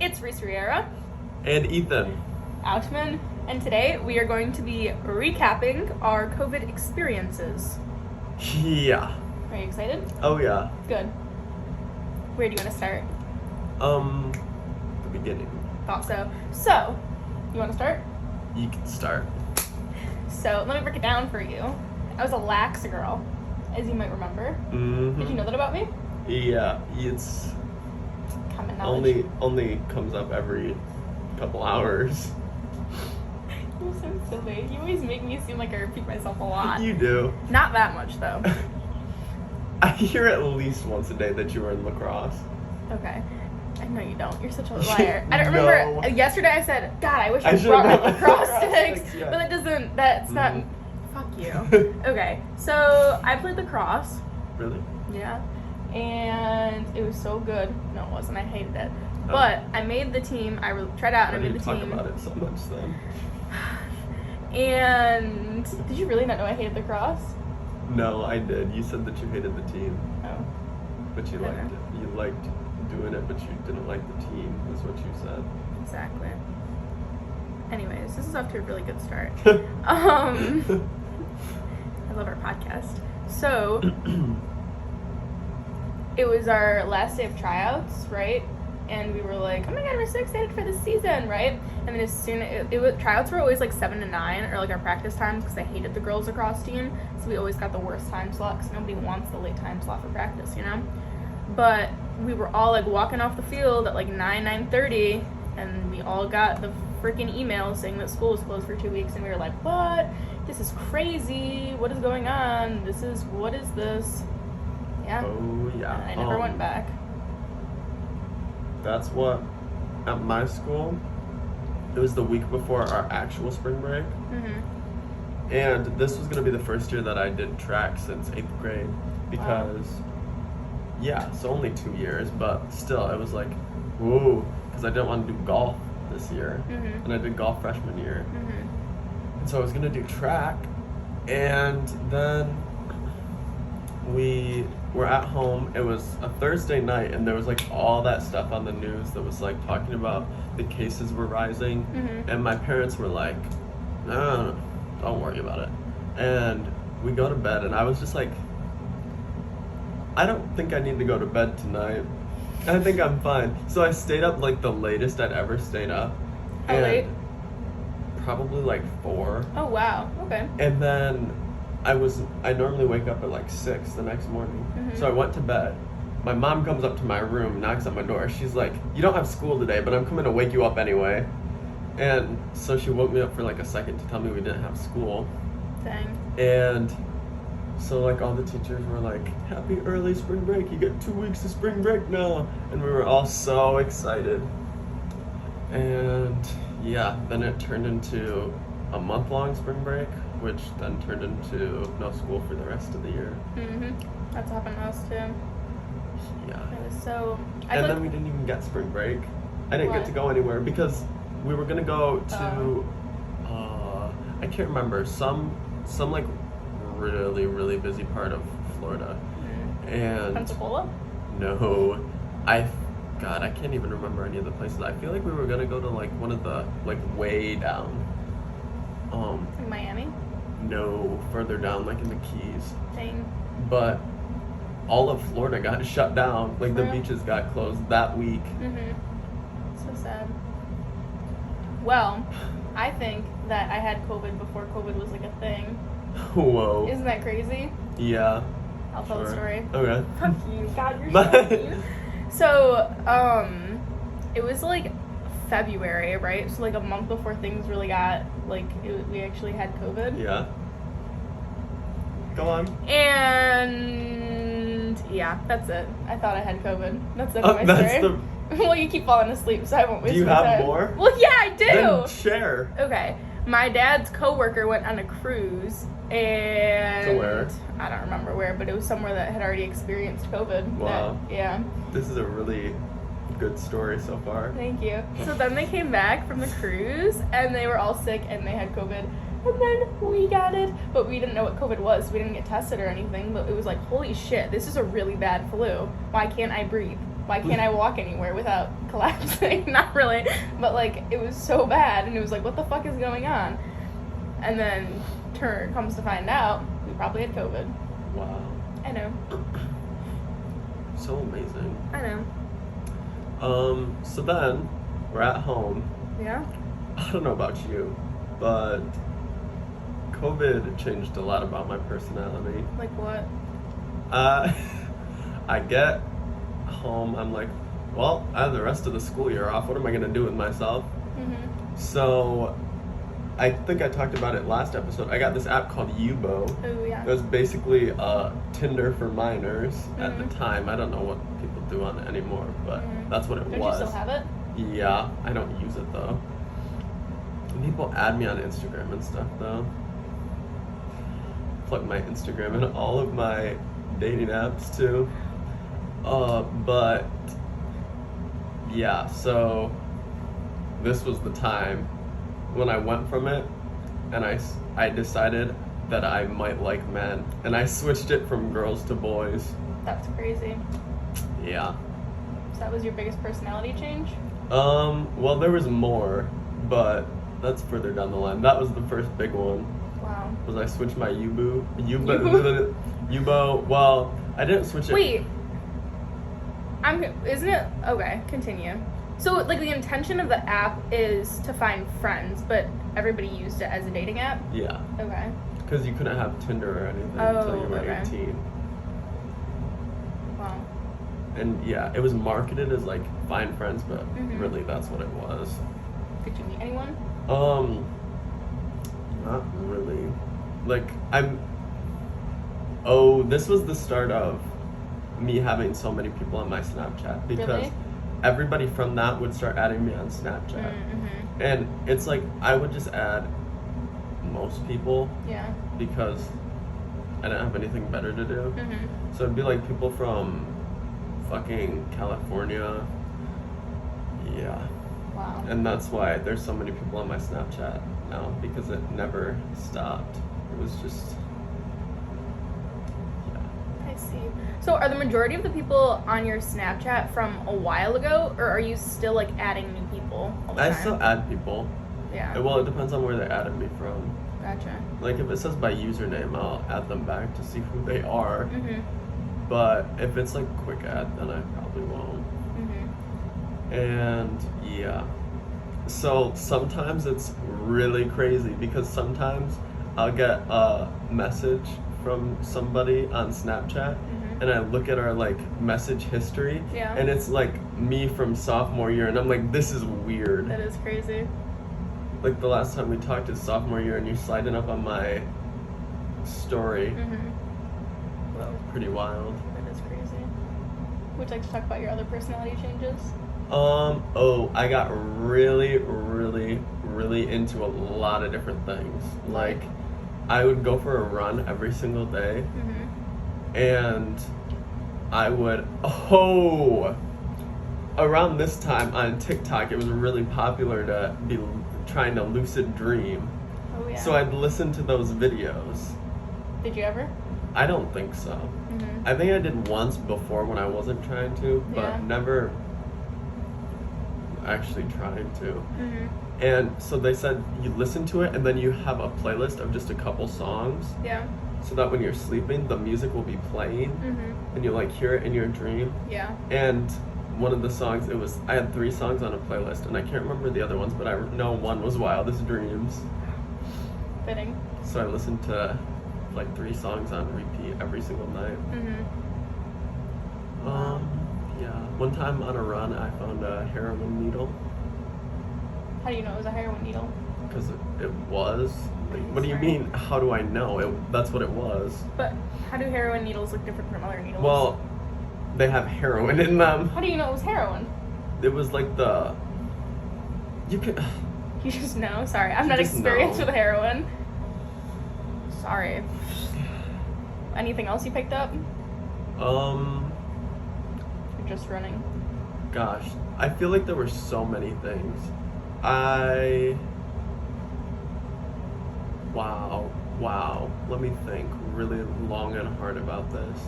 It's Reese Riera and Ethan Outman, and today we are going to be recapping our COVID experiences. Yeah. Are you excited? Oh yeah. Good. Where do you want to start? The beginning. Thought so. So, you want to start? You can start. So, let me break it down for you. I was a lax girl, as you might remember. Mm-hmm. Did you know that about me? Yeah, it's Common knowledge. only comes up every couple hours. You're so silly. You always make me seem like I repeat myself a lot. You do. Not that much, though. I hear at least once a day that you were in lacrosse. Okay. I know you don't. You're such a liar. I don't remember. No. Yesterday I said, God, I wish I I should've brought my brought my lacrosse lacrosse sticks. sticks, yeah. But that doesn't, that's not, Mhm. fuck you. Okay. So, I played lacrosse. Really? Yeah. And it was so good. No, it wasn't. I hated it. Oh. But I made the team. I tried out and I Why made do you the talk team. about it so much then? And did you really not know I hated lacrosse? No, I did. You said that you hated the team, Oh. but you Okay. liked it. You liked doing it, but you didn't like the team, is what you said. Exactly. Anyways, this is off to a really good start. I love our podcast. So, it was our last day of tryouts, right? And we were like, oh my god, we're so excited for this season, right? And then as soon tryouts were always like 7 to 9, or like our practice times, because I hated the girls lacrosse team, so we always got the worst time slot, because nobody wants the late time slot for practice, you know? But we were all like walking off the field at like 9:30, and we all got the freaking email saying that school was closed for 2 weeks, and we were like, what? This is crazy. What is going on? What is this? Yeah. Oh yeah. And I never went back. That's what, at my school, it was the week before our actual spring break. Mm-hmm. And this was going to be the first year that I did track since 8th grade. Because, yeah, so only 2 years, but still, it was like, whoa, because I didn't want to do golf this year. Mm-hmm. And I did golf freshman year. Mm-hmm. And so I was going to do track. And then we were at home. It was a Thursday night, and there was like all that stuff on the news that was like talking about the cases were rising. Mm-hmm. And my parents were like, no, don't worry about it. And we go to bed, and I was just like, I don't think I need to go to bed tonight. I think I'm fine. So I stayed up like the latest I'd ever stayed up. How and late? Probably like 4. Oh, wow. Okay. And then I normally wake up at like 6 the next morning. Mhm. So I went to bed. My mom comes up to my room, knocks on my door. She's like, you don't have school today, but I'm coming to wake you up anyway. And so she woke me up for like a second to tell me we didn't have school. Dang. And so like all the teachers were like, happy early spring break. You get 2 weeks of spring break now. And we were all so excited. And yeah, then it turned into a month-long spring break, which then turned into no school for the rest of the year. Mm-hmm. That's happened to us, too. Yeah. It was so... And then we didn't even get spring break. I didn't What? get to go anywhere because we were gonna go to, I can't remember, some like really, really busy part of Florida. And Pensacola? no, God, I can't even remember any of the places. I feel like we were gonna go to like one of the, like way down. In Miami? No, further down, like in the Keys. Dang. But all of Florida got shut down. Like the Yeah. beaches got closed that week. Mm-hmm. So sad. Well, I think that I had COVID before COVID was like a thing. Whoa. Isn't that crazy? Yeah. I'll tell the Sure. story. Okay. Fuck you. God, you're But- so cute. So, it was like February, right? So like a month before things really got, like, we actually had COVID. Yeah. Go on. And yeah, that's it. I thought I had COVID. That's it. Oh, my that's story. Well, you keep falling asleep, so I won't waste Do you my have time. more? Well, yeah, I do. Then share. Okay. My dad's coworker went on a cruise, and To where? I don't remember where, but it was somewhere that had already experienced COVID. Wow. Yeah. This is a really good story so far. Thank you. So then they came back from the cruise, and they were all sick, and they had COVID. And then we got it, but we didn't know what COVID was. So we didn't get tested or anything, but it was like, holy shit, this is a really bad flu. Why can't I breathe? why can't I walk anywhere without collapsing? Not really, but like it was so bad, and it was like, what the fuck is going on? And then comes to find out, we probably had COVID. Wow. I know. So amazing. I know. So then we're at home. Yeah. I don't know about you, but COVID changed a lot about my personality. Like what? I get home, I'm like, well, I have the rest of the school year off. What am I going to do with myself? Mm-hmm. So I think I talked about it last episode. I got this app called Yubo. Oh, yeah. It was basically Tinder for minors at the Mm-hmm. time. I don't know what people do on it anymore, but that's what it Don't was. you still have it? Yeah, I don't use it though. And people add me on Instagram and stuff though. Plug my Instagram in all of my dating apps too. But yeah, so this was the time when I went from it and I decided that I might like men, and I switched it from girls to boys. That's crazy. Yeah. So that was your biggest personality change? Well, there was more, but that's further down the line. That was the first big one. Wow. Was I switched my Yubo. Well, I didn't switch it. Wait. Isn't it? Okay, continue. So, like, the intention of the app is to find friends, but everybody used it as a dating app? Yeah, Okay. because you couldn't have Tinder or anything Oh, until you were okay. 18. Wow. And yeah, it was marketed as like find friends, but Mhm. really that's what it was. Did you meet anyone? Not really. Like this was the start of me having so many people on my Snapchat, because Really? everybody from that would start adding me on Snapchat. Mm-hmm. And it's like I would just add most people Yeah. because I didn't have anything better to do. Mm-hmm. So it'd be like people from fucking California. Yeah. Wow. And that's why there's so many people on my Snapchat now, because it never stopped. It was just, yeah. I see. So are the majority of the people on your Snapchat from a while ago, or are you still, like, adding new people all the I time? still add people. Yeah. Well, it depends on where they added me from. Gotcha. Like if it says by username, I'll add them back to see who they are. Mm-hmm. But if it's like quick add, then I probably won't. Mm-hmm. And yeah. So sometimes it's really crazy, because sometimes I'll get a message from somebody on Snapchat, Mm-hmm. and I look at our like message history, Yeah. and it's like me from sophomore year, and I'm like, this is weird. That is crazy. Like the last time we talked is sophomore year, and you're sliding up on my story. Mm-hmm. Whoa. Pretty wild. That is crazy. Would you like to talk about your other personality changes? I got really, really, really into a lot of different things. Like, I would go for a run every single day, Mm-hmm. and I would, around this time on TikTok, it was really popular to be trying to lucid dream. Oh, yeah. So I'd listen to those videos. Did you ever? I don't think so. Mm-hmm. I think I did once before when I wasn't trying to, but Yeah. never actually trying to. Mm-hmm. And so they said you listen to it, and then you have a playlist of just a couple songs, Yeah. so that when you're sleeping, the music will be playing, Mm-hmm. and you like hear it in your dream. Yeah. And one of the songs, I had 3 songs on a playlist, and I can't remember the other ones, but I know one was Wildest Dreams. Fitting. So I listened to like 3 songs on repeat every single night. Mm-hmm. Yeah. One time on a run, I found a heroin needle, How do you know it was a heroin needle? because it was. Like, what do you mean? How do I know? That's what it was. But how do heroin needles look different from other needles? Well, they have heroin in them. How do you know it was heroin? It was like you could. You just know? Sorry, I'm You not just experienced know. with heroin. Sorry. Anything else you picked up? You're just running. Gosh, I feel like there were so many things. Wow. Let me think really long and hard about this.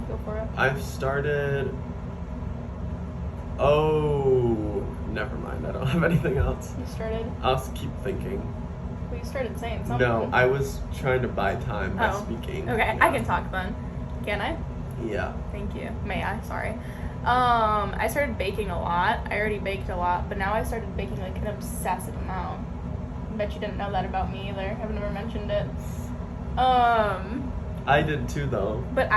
Go for it. I've started Oh, never mind. I don't have anything else. You started? I'll just keep thinking. Well, you started saying something. No, I was trying to buy time by speaking. Okay, Yeah. I can talk then. Can I? Yeah. Thank you. May I? Sorry. I started baking a lot. I already baked a lot, but now I started baking like an obsessive amount. I bet you didn't know that about me either. I've never mentioned it. I did too, though. But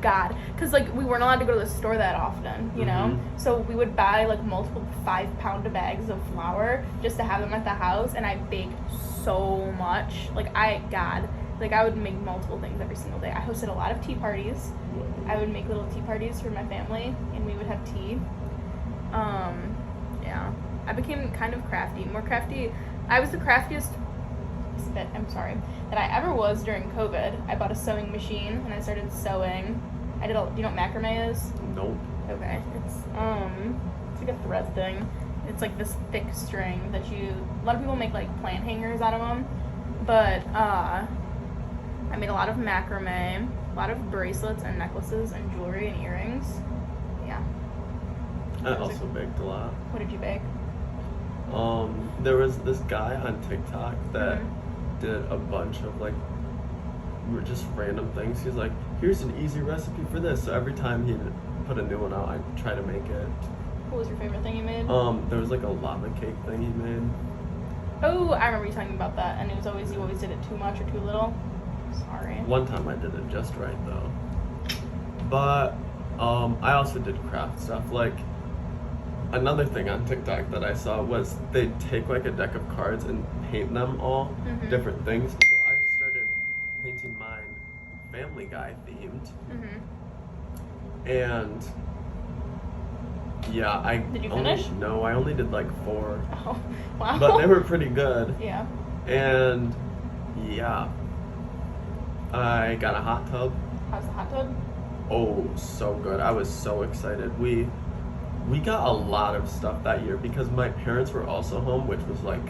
God, because like we weren't allowed to go to the store that often, you know? So we would buy like multiple 5-pound bags of flour just to have them at the house, and I baked so much. I would make multiple things every single day. I hosted a lot of tea parties. I would make little tea parties for my family, and we would have tea. Yeah. I became kind of crafty, more crafty. I was the craftiest that I ever was during COVID. I bought a sewing machine, and I started sewing. Do you know what macrame is? Nope. Okay. It's like a thread thing. It's like this thick string that a lot of people make like plant hangers out of them. But, I made a lot of macrame, a lot of bracelets and necklaces and jewelry and earrings. Yeah. I also baked a lot. What did you bake? There was this guy on TikTok that did a bunch of like just random things. He's like, here's an easy recipe for this. So every time he'd put a new one out, I'd try to make it. What was your favorite thing you made? There was like a lava cake thing he made. Oh, I remember you talking about that, and it was you always did it too much or too little. Sorry. One time I did it just right though. But I also did craft stuff. Like another thing on TikTok that I saw was they'd take like a deck of cards and paint them all different things. So I started painting mine Family Guy themed. And yeah, Did you finish? No, I only did like 4. Oh, wow. But they were pretty good. Yeah. And yeah, I got a hot tub. How's the hot tub? Oh, so good. I was so excited. We got a lot of stuff that year because my parents were also home, which was like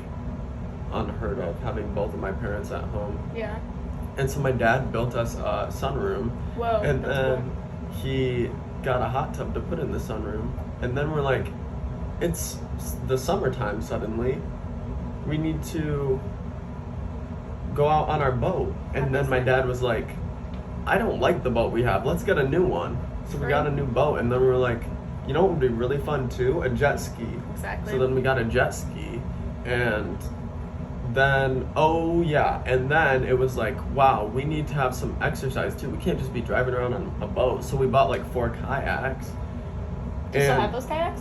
unheard of, having both of my parents at home. Yeah. And so my dad built us a sunroom. Whoa. And that's then cool. he got a hot tub to put in the sunroom. And then we're like, it's the summertime suddenly. We need to go out on our boat. And then my dad was like, I don't like the boat we have. Let's get a new one. So we got a new boat. And then we were like, you know what would be really fun too? A jet ski. Exactly. So then we got a jet ski. And then, and then it was like, wow, we need to have some exercise too. We can't just be driving around on a boat. So we bought like 4 kayaks. Do you still have those kayaks?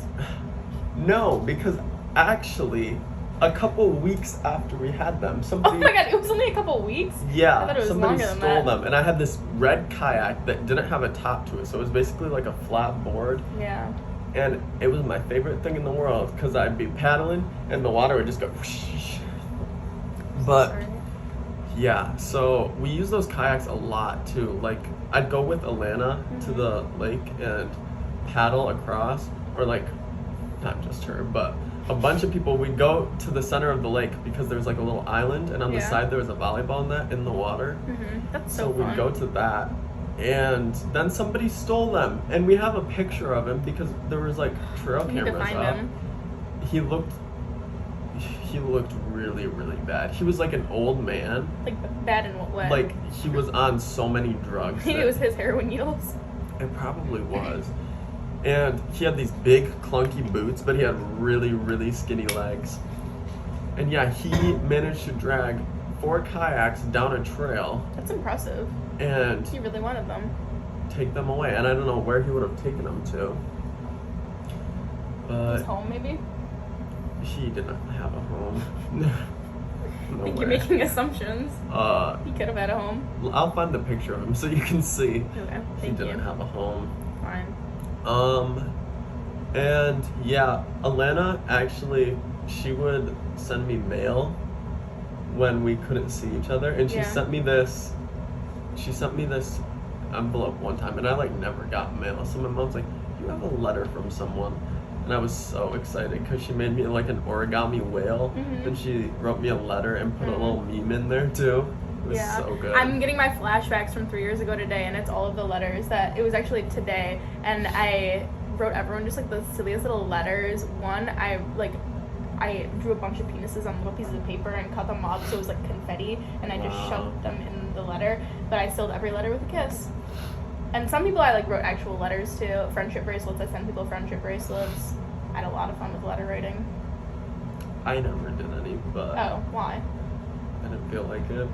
No, because actually, a couple weeks after we had them, somebody... Oh my god, it was only a couple weeks? Yeah, I thought it was somebody longer than stole that. them. And I had this red kayak that didn't have a top to it. So it was basically like a flat board. Yeah. And it was my favorite thing in the world because I'd be paddling and the water would just go... whoosh. But... Sorry. Yeah, so we use those kayaks a lot too. Like, I'd go with Alana to the lake and paddle across, or like, not just her, but a bunch of people. We'd go to the center of the lake because there's like a little island, and on the side there was a volleyball net in the water. That's So so fun. we'd go to that, and then somebody stole them, and we have a picture of him because there was like trail You need to cameras find up. him. He looked really, really bad. He was like an old man. Like, bad in what way? Like, he was on so many drugs. Maybe it was his heroin needles. It probably was. And he had these big, clunky boots, but he had really, really skinny legs. And yeah, he managed to drag 4 kayaks down a trail. That's impressive. And He really wanted them. take them away. And I don't know where he would have taken them to. But His home, maybe? he did not have a home. I No think way. you're making assumptions. He could have had a home. I'll find the picture of him so you can see. Okay, He thank didn't you. have a home. Fine. And yeah, Alana actually, she would send me mail when we couldn't see each other, and she sent me this envelope one time, and I like never got mail. So my mom's like, you have a letter from someone. And I was so excited because she made me like an origami whale, and she wrote me a letter and put a little meme in there too. It was so good. I'm getting my flashbacks from 3 years ago today, and it's all of the letters that, it was actually today, and wrote everyone just like the silliest little letters. One, I drew a bunch of penises on little pieces of paper and cut them off so it was like confetti, and I just shoved them in the letter. But I sealed every letter with a kiss. And some people I like wrote actual letters to. Friendship bracelets. I sent people friendship bracelets. I had a lot of fun with letter writing. I never did any, but Oh, why? I didn't feel like it.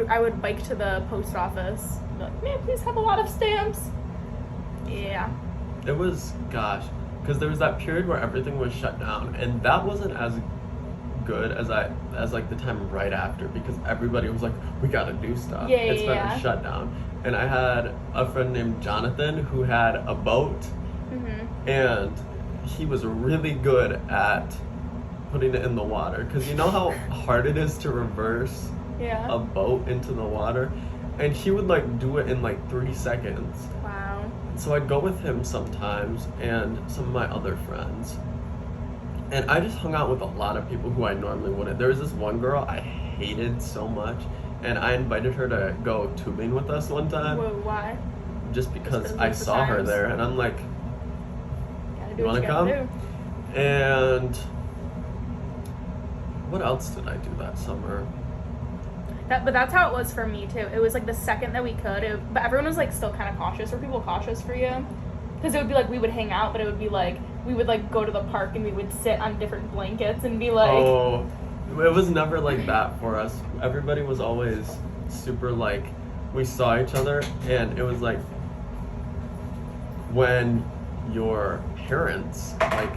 I would bike to the post office. And be like, may I please have a lot of stamps? Yeah. It was, gosh, because there was that period where everything was shut down, and that wasn't as good as like the time right after, because everybody was like, we gotta do stuff. It's been a shutdown. And I had a friend named Jonathan who had a boat, and he was really good at putting it in the water, because you know how hard it is to reverse a boat into the water, and he would like do it in like 3 seconds. Wow. So I'd go with him sometimes and some of my other friends, and I just hung out with a lot of people who I normally wouldn't. There was this one girl I hated so much, and I invited her to go tubing with us one time. Whoa, why? Just because I saw her there, and I'm like, you want to come? And what else did I do that summer? But that's how it was for me too. It was like the second that we could, but everyone was like still kind of cautious. Were people cautious for you? Because it would be like we would hang out, but it would be like we would like go to the park and we would sit on different blankets and be like. Oh, it was never like that for us. Everybody was always super like, we saw each other, and it was like when your parents, like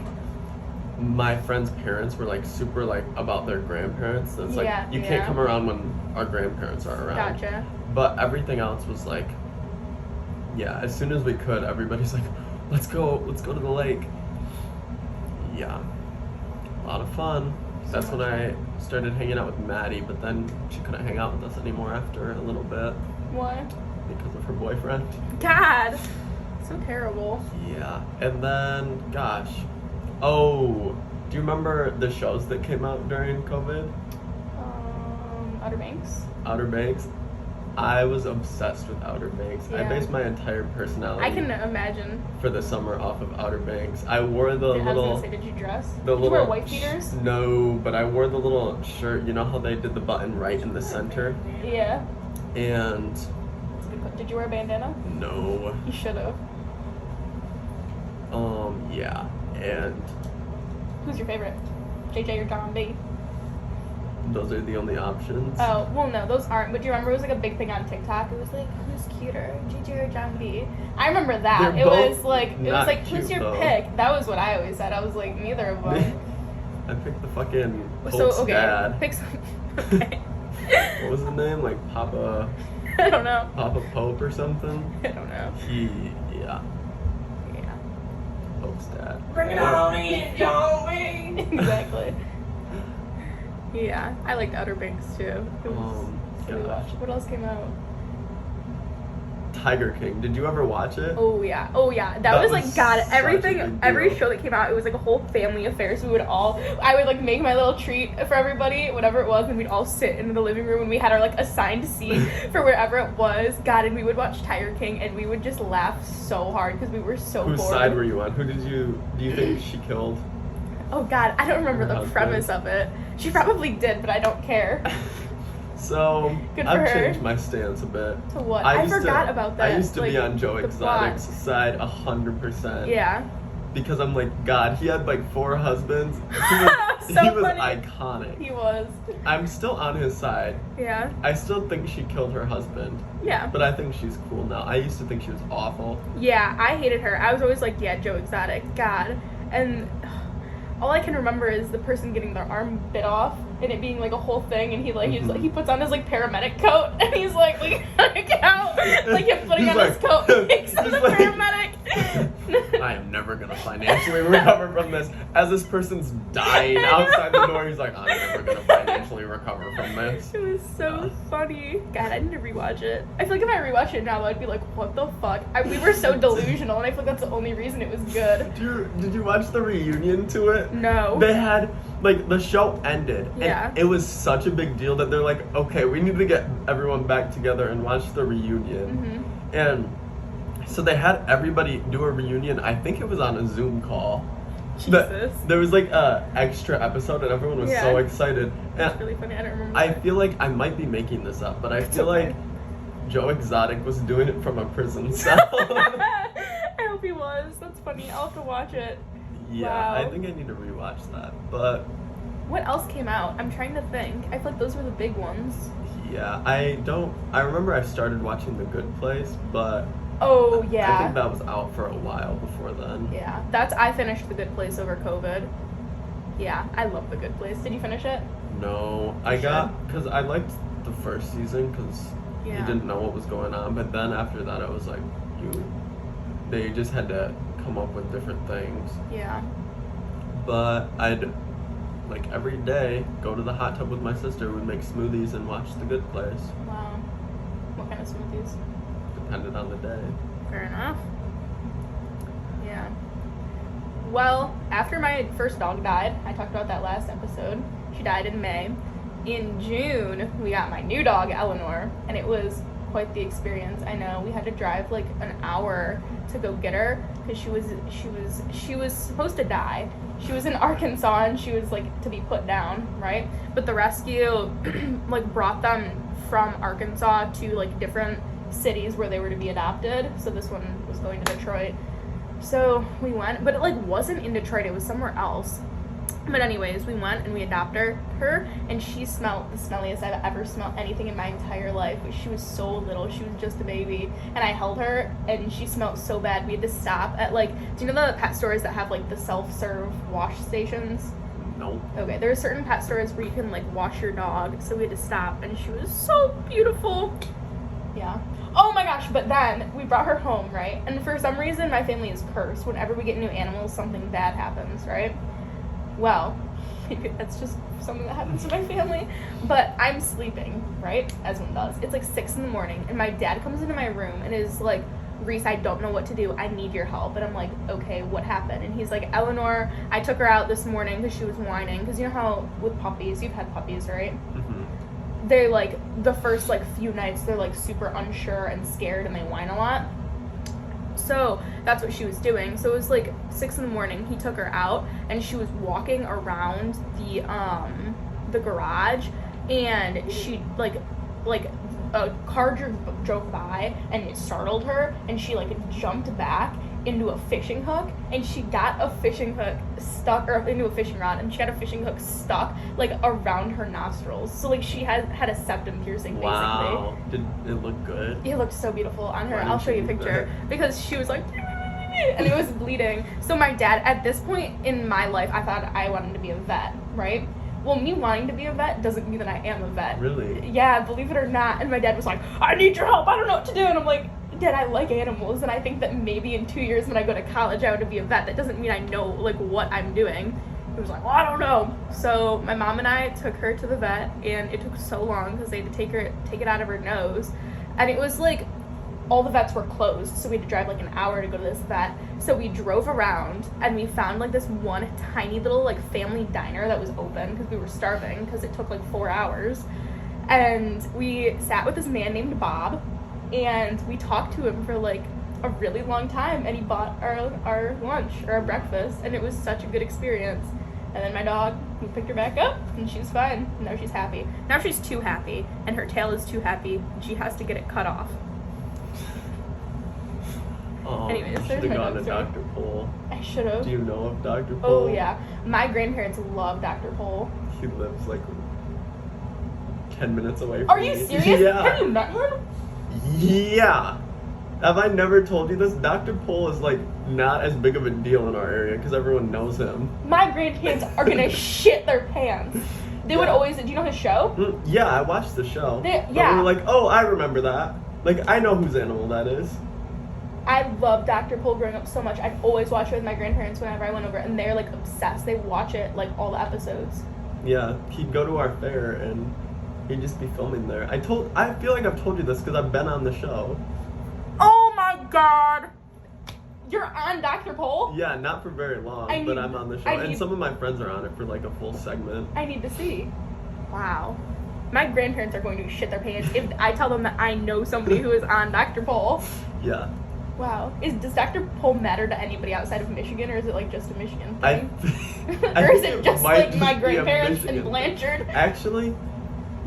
my friends' parents, were like super like about their grandparents. So it's like you can't come around when our grandparents are around. Gotcha. But everything else was like, as soon as we could, everybody's like, let's go to the lake. Yeah, a lot of fun. That's when I started hanging out with Maddie, but then she couldn't hang out with us anymore after a little bit. Why? Because of her boyfriend. God, so terrible. Yeah, and then, gosh. Oh, do you remember the shows that came out during COVID? Outer Banks. Outer Banks. I was obsessed with Outer Banks. I based my entire personality. I can imagine. For the summer off of Outer Banks. I wore the little. I was gonna say, did you dress? Did you wear white beaters? No, but I wore the little shirt. You know how they did the button right in the center? Yeah. And. That's a good question. Did you wear a bandana? No. You should have. Yeah, and. Who's your favorite? JJ or John B? Those are the only options. Oh, well, no, those aren't. But do you remember it was like a big thing on TikTok? It was like, who's cuter, JJ or John B? I remember that. They're it both was like, cute, who's your though. pick? That was what I always said. I was like, neither of them. I picked the fucking Colt's dad. Pick some. Okay. What was the name? Like Papa. I don't know. Papa Pope or something. I don't know. Yeah. Pope's dad. Bring it on me, Joey. Exactly. Yeah, I liked Outer Banks too. It was we watched. What else came out? Tiger King. Did you ever watch it? Oh yeah. That was like God. Everything, every show that came out, it was like a whole family affair. So I would like make my little treat for everybody, whatever it was, and we'd all sit in the living room and we had our like assigned seat for wherever it was. God, and we would watch Tiger King and we would just laugh so hard because we were so bored. Whose side were you on? Who do you think she killed? Oh God, I don't remember the premise of it. She probably did, but I don't care. So, I've changed my stance a bit. To what? I forgot about that. I used to be on Joe Exotic's side 100%. Yeah. Because I'm like, God, he had like 4 husbands. He was iconic. He was. I'm still on his side. Yeah. I still think she killed her husband. Yeah. But I think she's cool now. I used to think she was awful. Yeah, I hated her. I was always like, yeah, Joe Exotic. God. And all I can remember is the person getting their arm bit off and it being like a whole thing, and he puts on his like paramedic coat and he's like out like him putting on his coat makes him the paramedic. I am never gonna financially recover from this. As this person's dying outside the door, he's like, I'm never gonna financially recover from this. It was so funny. God, I need to rewatch it. I feel like if I rewatch it now, I'd be like, what the fuck? We were so delusional, and I feel like that's the only reason it was good. Did you watch the reunion to it? No. They had, like, the show ended. And it was such a big deal that they're like, okay, we need to get everyone back together and watch the reunion. Mm-hmm. And So they had everybody do a reunion. I think it was on a Zoom call. Jesus. There was like a extra episode and everyone was so excited. That's And really funny. I don't remember. I feel like I might be making this up, but I feel like Joe Exotic was doing it from a prison cell. I hope he was. That's funny. I'll have to watch it. Yeah, Wow. I think I need to rewatch that. But What else came out? I'm trying to think. I feel like those were the big ones. yeah, I remember I started watching The Good Place, but Oh, I yeah. think that was out for a while before then. Yeah. I finished The Good Place over COVID. Yeah, I love The Good Place. Did you finish it? No, because I liked the first season because you didn't know what was going on, but then after that I was like, they just had to come up with different things. Yeah. But I'd like every day go to the hot tub with my sister, we'd make smoothies and watch The Good Place. Wow. What kind of smoothies? Depended on the day. Fair enough. Yeah. Well, after my first dog died, I talked about that last episode. She died in May. In June, we got my new dog, Eleanor, and it was quite the experience. I know we had to drive like an hour to go get her because she was supposed to die. She was in Arkansas and she was like to be put down, right? But the rescue like brought them from Arkansas to like different cities where they were to be adopted. So this one was going to Detroit. So we went, but it like wasn't in Detroit, it was somewhere else. But anyways, we went and we adopted her, and she smelled the smelliest I've ever smelled anything in my entire life. But she was so little, she was just a baby, and I held her, and she smelled so bad. We had to stop at like, do you know the pet stores that have like the self-serve wash stations? No. Okay, there are certain pet stores where you can like wash your dog, so we had to stop, and she was so beautiful. Yeah. Oh my gosh, but then we brought her home, right? And for some reason, my family is cursed. Whenever we get new animals, something bad happens, right? Well, that's just something that happens to my family. But I'm sleeping, right? As one does. It's like 6 a.m, and my dad comes into my room and is like, Reese, I don't know what to do. I need your help. And I'm like, okay, what happened? And he's like, Eleanor, I took her out this morning because she was whining. Because you know how with puppies, you've had puppies, right? Mm-hmm. They like, the first like few nights, they're like super unsure and scared and they whine a lot. So that's what she was doing. So it was like 6 a.m. He took her out and she was walking around the garage, and she like a car drove by and it startled her, and she like jumped back into a fishing hook, and she got a fishing hook stuck, or into a fishing rod, and she got a fishing hook stuck like around her nostrils. So like she had a septum piercing basically. Wow. Did it look good? It looked so beautiful on her. Why I'll didn't show you you a do picture that? because she was like and it was bleeding. So my dad, at this point in my life, I thought I wanted to be a vet, right? Well, me wanting to be a vet doesn't mean that I am a vet. Really? Yeah, believe it or not. And my dad was like, I need your help. I don't know what to do. And I'm like, Dad, I like animals, and I think that maybe in 2 years when I go to college, I want to be a vet. That doesn't mean I know like what I'm doing. He was like, well, I don't know. So my mom and I took her to the vet, and it took so long because they had to take it out of her nose, and it was like all the vets were closed, so we had to drive like an hour to go to this vet. So we drove around and we found like this one tiny little like family diner that was open because we were starving because it took like 4 hours. And we sat with this man named Bob, and we talked to him for like a really long time, and he bought our lunch or our breakfast, and it was such a good experience. And then my dog, we picked her back up, and she's fine. Now she's happy. Now she's too happy, and her tail is too happy, and she has to get it cut off. Oh, Anyways, you should there's have my gone to dog Dr. Pole. I should have. Do you know of Dr. Pole? Oh, yeah. My grandparents love Dr. Pole. He lives like 10 minutes away from Are you me. serious? Yeah. Have you met him? Yeah. Have I never told you this? Dr. Pole is like not as big of a deal in our area because everyone knows him. My grandparents are gonna shit their pants. They would always, do you know his show? Yeah, I watched the show. But yeah. we were like, oh, I remember that. Like, I know whose animal that is. I loved Dr. Pole growing up so much. I'd always watch it with my grandparents whenever I went over, and they're like obsessed. They watch it like all the episodes. Yeah, he'd go to our fair and he'd just be filming there. I feel like I've told you this because I've been on the show. Oh my god! You're on Dr. Pole? Yeah, not for very long, but I'm on the show. And some of my friends are on it for like a full segment. I need to see. Wow. My grandparents are going to shit their pants if I tell them that I know somebody who is on Dr. Pole. Yeah. Wow. Does Dr. Pol matter to anybody outside of Michigan, or is it like just a Michigan I thing? I Or is think it just might like my be a grandparents Michigan in thing. Blanchard? Actually,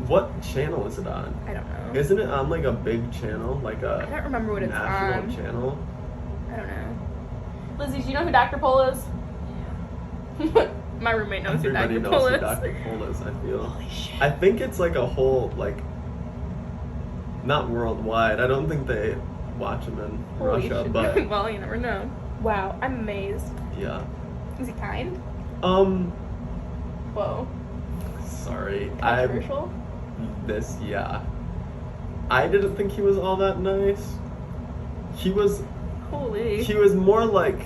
what channel is it on? I don't know. Isn't it on like a big channel, like I a don't remember what it's national on. channel? I don't know. Lizzie, do you know who Dr. Pol is? My roommate knows Everybody who Dr. knows Pol who is. Dr. Pol is, I feel. Holy shit. I think it's like a whole, like, not worldwide. I don't think they watch him in Holy Russia, shit. but Well, you never know. Wow, I'm amazed. yeah. Is he kind? Whoa. Sorry. Controversial? Yeah. I didn't think he was all that nice. He was Holy. more like,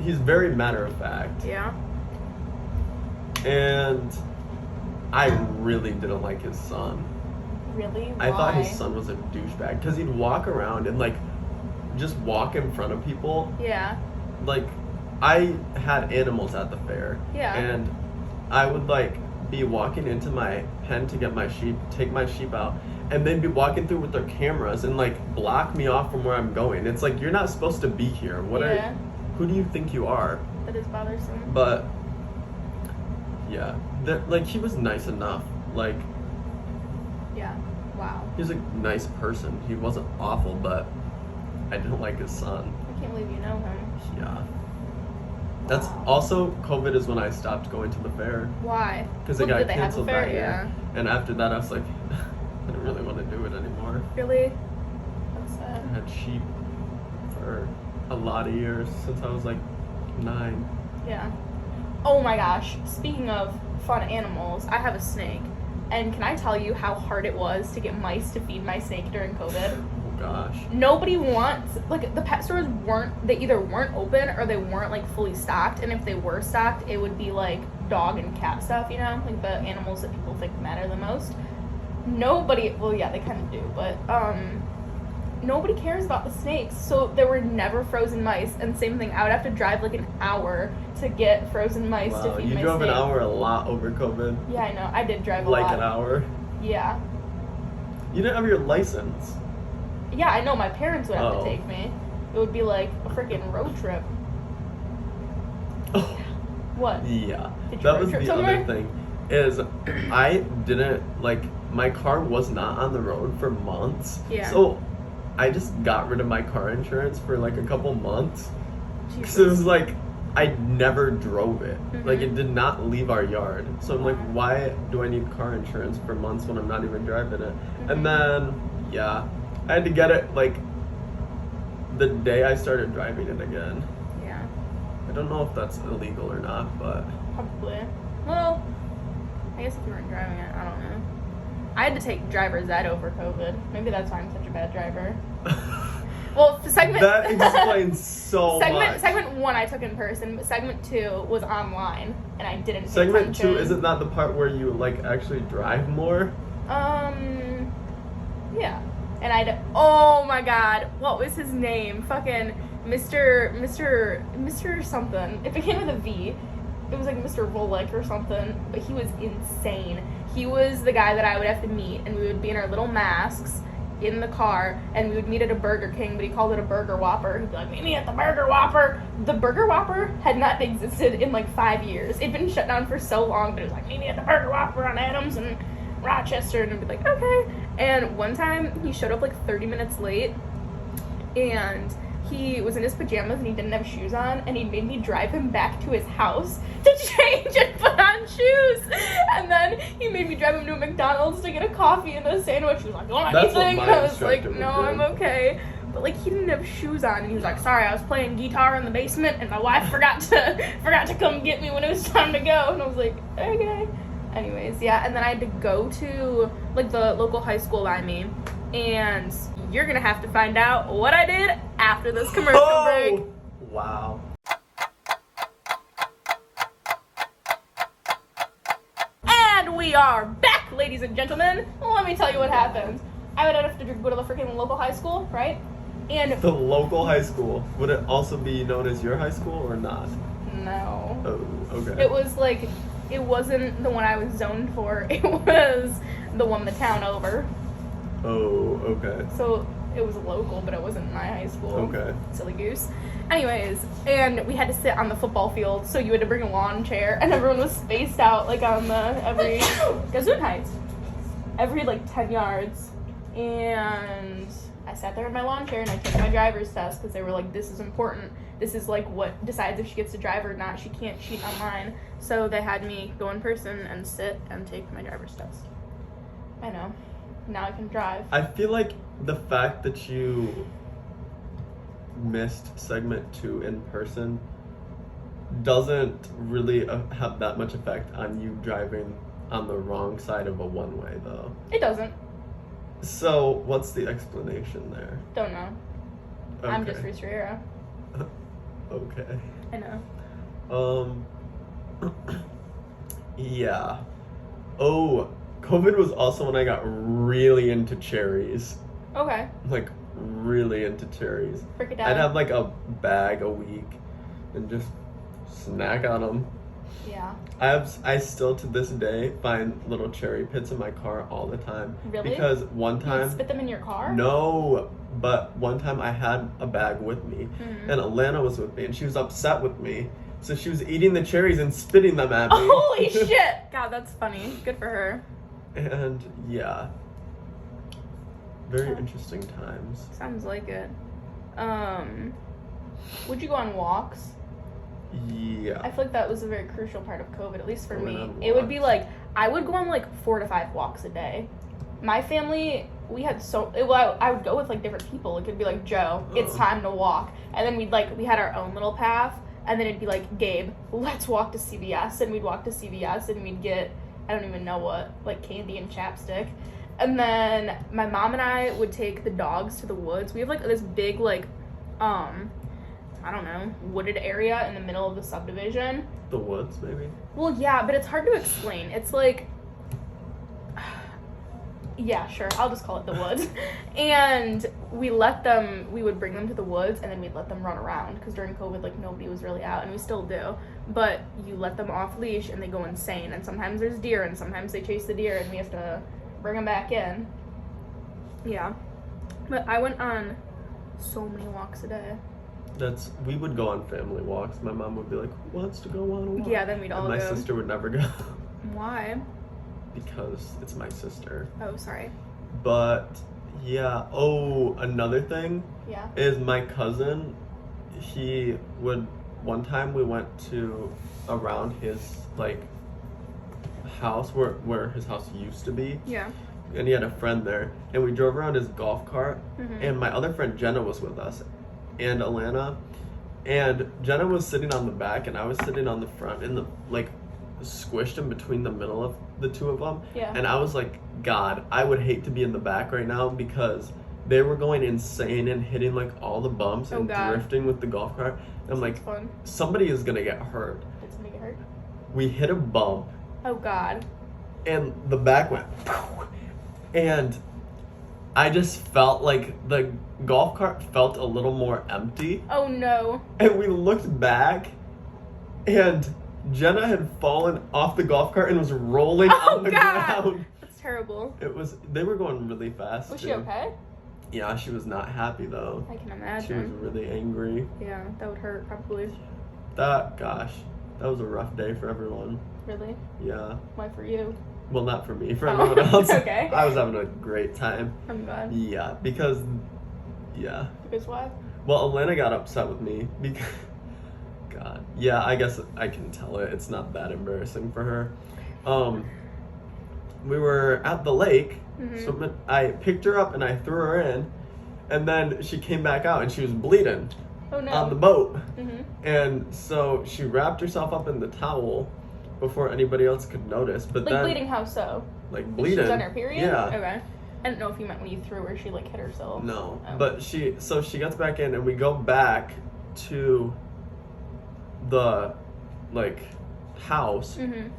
he's very matter of fact. Yeah. And I really didn't like his son. Really? Why? I thought his son was a douchebag because he'd walk around and like just walk in front of people. Yeah. Like, I had animals at the fair. Yeah. And I would like be walking into my pen to get my sheep, take my sheep out, and then be walking through with their cameras and like block me off from where I'm going. It's like, you're not supposed to be here. Who do you think you are? That is bothersome. But yeah, like, he was nice enough. Like, Yeah. Wow. he was a nice person. He wasn't awful, but I didn't like his son. I can't believe you know him. Yeah. That's Wow. also, COVID is when I stopped going to the fair. Why? Because it Well, got did they have a canceled fair? that year. Yeah. And after that, I was like, I don't really want to do it anymore. Really? That's I sad. had sheep for a lot of years, since I was like 9. Yeah. Oh my gosh. Speaking of fun animals, I have a snake. And can I tell you how hard it was to get mice to feed my snake during COVID? Oh gosh. Nobody wants, like, the pet stores they either weren't open or they weren't like fully stocked, and if they were stocked, it would be like dog and cat stuff, you know, like the animals that people think matter the most. Well, yeah, they kind of do, but nobody cares about the snakes, so there were never frozen mice. And same thing, I would have to drive like an hour to get frozen mice to Wow, feed you my drove snake. an hour a lot over COVID. Yeah, I know, I did drive a Like lot. an hour. Yeah. You didn't have your license. Yeah, I know, my parents would have Oh. to take me. It would be like a freaking road trip. Oh. What? Yeah. Did you That road was trip the somewhere? other thing. Is I didn't, like, my car was not on the road for months. Yeah. So I just got rid of my car insurance for like a couple months. Jesus. So it was like, I never drove it. Like, Mhm. it did not leave our yard. So I'm like, Wow. why do I need car insurance for months when I'm not even driving it? Mhm. And then, yeah, I had to get it like the day I started driving it again. Yeah, I don't know if that's illegal or not, but probably. Well, I guess if you weren't driving it, I don't know. I had to take driver's ed over COVID. Maybe that's why I'm such a bad driver. Well, segment that explains so much. Segment 1 I took in person, but segment 2 was online, and I didn't. Pay Segment 2, attention. isn't that the part where you like actually drive more? Yeah. And oh my god, what was his name? Fucking Mr. something. It began with a V. It was like Mr. Volek or something, but he was insane. He was the guy that I would have to meet, and we would be in our little masks in the car, and we would meet at a Burger King, but he called it a Burger Whopper. He'd be like, meet me at the Burger Whopper. The Burger Whopper had not existed in like 5 years. It'd been shut down for so long, but it was like, meet me at the Burger Whopper on Adams and Rochester, and I'd be like, okay. And one time he showed up like 30 minutes late, and he was in his pajamas and he didn't have shoes on, and he made me drive him back to his house to change and put on shoes. And then he made me drive him to a McDonald's to get a coffee and a sandwich. He was like, "You want That's what anything?" my And I was like, instructor would "No, do. I'm okay." But like, he didn't have shoes on, and he was like, "Sorry, I was playing guitar in the basement, and my wife forgot to come get me when it was time to go." And I was like, "Okay." Anyways, yeah, and then I had to go to like the local high school by me, and you're gonna have to find out what I did after this commercial break. Wow. And we are back, ladies and gentlemen. Let me tell you what happened. I would have to go to the freaking local high school, right? And The local high school. Would it also be known as your high school or not? no. Oh, okay. It was like, it wasn't the one I was zoned for. It was the one the town over. Oh, okay. So It was local, but it wasn't my high school. Okay. Silly goose. Anyways, and we had to sit on the football field, so you had to bring a lawn chair, and everyone was spaced out, like, on every Gesundheit. Every, like, 10 yards. And I sat there in my lawn chair, and I took my driver's test, because they were like, this is important. This is, like, what decides if she gets to drive or not. She can't cheat online. So they had me go in person and sit and take my driver's test. I know. Now I can drive. I feel like the fact that you missed segment 2 in person doesn't really have that much effect on you driving on the wrong side of a one-way, though. It doesn't. So, what's the explanation there? Don't know. Okay. I'm just Ruth Riera. Okay. I know. Yeah. Oh, COVID was also when I got really into cherries. Okay. Like, really into cherries. Freak it I'd out. have like a bag a week and just snack on them. Yeah. I still to this day find little cherry pits in my car all the time. Really? Because one You time, spit them in your car? no, but one time I had a bag with me, Mhm. and Alana was with me, and she was upset with me, so she was eating the cherries and spitting them at me. Holy shit! God, that's funny. Good for her. And yeah, very Yeah. interesting times. Sounds like it. Would you go on walks? Yeah. I feel like that was a very crucial part of COVID, at least for Going me. on It would be walks. like, I would go on like 4 to 5 walks a day. My family, we had I would go with like different people. It could be like, Joe, it's time to walk. And then we had our own little path. And then it'd be like, Gabe, let's walk to CVS. And we'd walk to CVS and we'd get, I don't even know what, like candy and chapstick. And then my mom and I would take the dogs to the woods. We have like this big like, I don't know, wooded area in the middle of the subdivision. The woods, maybe? Well, yeah, but it's hard to explain. It's like, yeah, sure, I'll just call it the woods. And we would bring them to the woods, and then we'd let them run around, because during COVID, like, nobody was really out, and we still do. But you let them off leash, and they go insane, and sometimes there's deer, and sometimes they chase the deer, and we have to bring them back in. Yeah. But I went on so many walks a day. We would go on family walks. My mom would be like, who wants to go on a walk? Yeah, then we'd all and my go. sister would never go. Why? Because it's my sister. Oh, sorry. But yeah, another thing Yeah. is my cousin, one time we went to around his like house where his house used to be, Yeah. and he had a friend there, and we drove around his golf cart, Mhm. and my other friend Jenna was with us, and Alana, and Jenna was sitting on the back and I was sitting on the front, in the like squished in between the middle of the two of them. Yeah. And I was like, God, I would hate to be in the back right now, because they were going insane and hitting like all the bumps Oh, and God. drifting with the golf cart. And I'm like, Fun. somebody is gonna get hurt. Did somebody get hurt? We hit a bump Oh, God. and the back went, and I just felt like the golf cart felt a little more empty. Oh, no. And we looked back, and Jenna had fallen off the golf cart and was rolling Oh, on the God. ground. That's terrible. They were going really fast. Was too. she okay? Yeah, she was not happy though. I can She was imagine. really angry. Yeah, that would hurt probably. That was a rough day for everyone. Really? Yeah. Why for you? Well, not for me, for Oh, everyone else. okay. I was having a great time. I'm glad. Yeah, because Why? Well, Elena got upset with me because, God, yeah, I guess I can tell it. It's not that embarrassing for her. We were at the lake, Mhm. so I picked her up and I threw her in, and then she came back out and she was bleeding Oh, no. on the boat. Mhm. And so she wrapped herself up in the towel before anybody else could notice. But Like then, bleeding, how so? like She bleeding. was on her period? Yeah. Okay. I didn't know if you meant when you threw her, she like hit herself. No, Oh. but she gets back in and we go back to the like house, Mhm.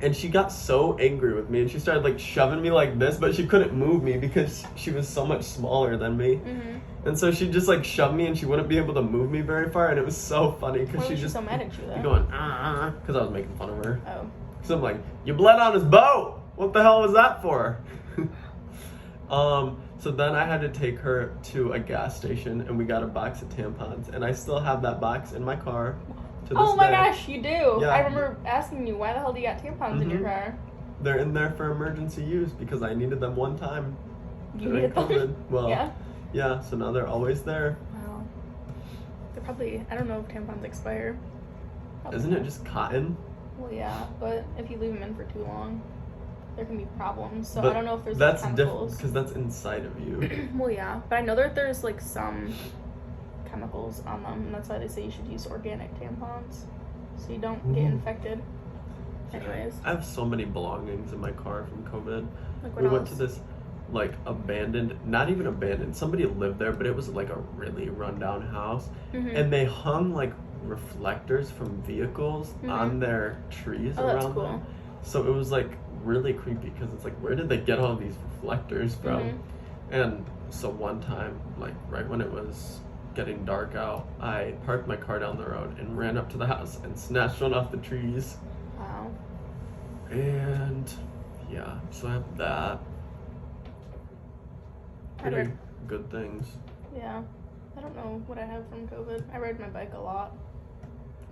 and she got so angry with me and she started like shoving me like this, but she couldn't move me because she was so much smaller than me. Mhm. And so she just like shoved me and she wouldn't be able to move me very far, and it was so funny because Why she was she just so mad at you be though? going because I was making fun of her. Oh. So I'm like, you bled on his boat. What the hell was that for? So then I had to take her to a gas station, and we got a box of tampons, and I still have that box in my car to this Oh my day. gosh, you do. Yeah. I remember asking you, why the hell do you got tampons in your car? They're in there for emergency use because I needed them one time You during needed them? COVID. Well, Yeah. yeah, so now they're always there. Wow. They're probably, I don't know if tampons expire. Probably Isn't it not. just cotton? Well, yeah, but if you leave them in for too long, there can be problems. So But I don't know if there's that's like, different chemicals. because that's inside of you. Well, yeah, but I know that there's like some chemicals on them, and that's why they say you should use organic tampons, so you don't get Ooh. infected. Anyways, I have so many belongings in my car from COVID. like what We else? went to this like abandoned, not even abandoned, somebody lived there, but it was like a really rundown house. Mhm. And they hung like reflectors from vehicles on their trees Oh, that's around cool. them. So it was like really creepy because it's like, where did they get all these reflectors from? Mhm. And so one time, like right when it was getting dark out, I parked my car down the road and ran up to the house and snatched one off the trees. Wow. And yeah, so I have that. I Pretty read- good things. Yeah. I don't know what I have from COVID. I ride my bike a lot.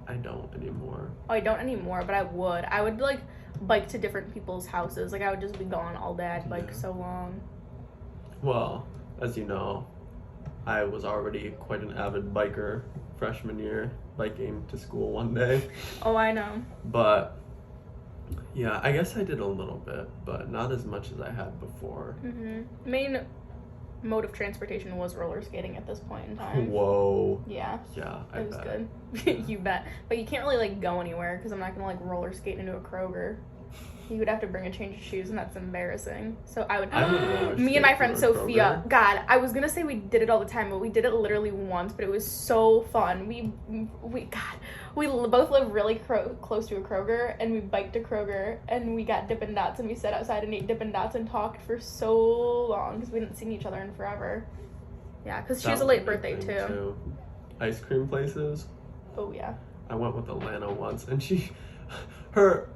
I don't anymore. Oh, I don't anymore, but I would. I would like bike to different people's houses. Like I would just be gone all day. I'd bike Yeah. so long. Well, as you know, I was already quite an avid biker freshman year, biking to school one day. Oh, I know. But yeah, I guess I did a little bit, but not as much as I had before. Main mode of transportation was roller skating at this point in time. Whoa. Yeah. Yeah, I It was bet. good. You bet. But you can't really like go anywhere because I'm not gonna like roller skate into a Kroger. You would have to bring a change of shoes, and that's embarrassing. So I would roller me and my skate friend through a Sophia. Kroger. God, I was gonna say we did it all the time, but we did it literally once. But it was so fun. We both live really close to a Kroger, and we biked to Kroger, and we got Dippin' Dots, and we sat outside and ate Dippin' Dots and talked for so long because we hadn't seen each other in forever. Yeah, because she That has a was late good birthday thing, too. Ice cream places. Oh yeah. I went with Alana once, and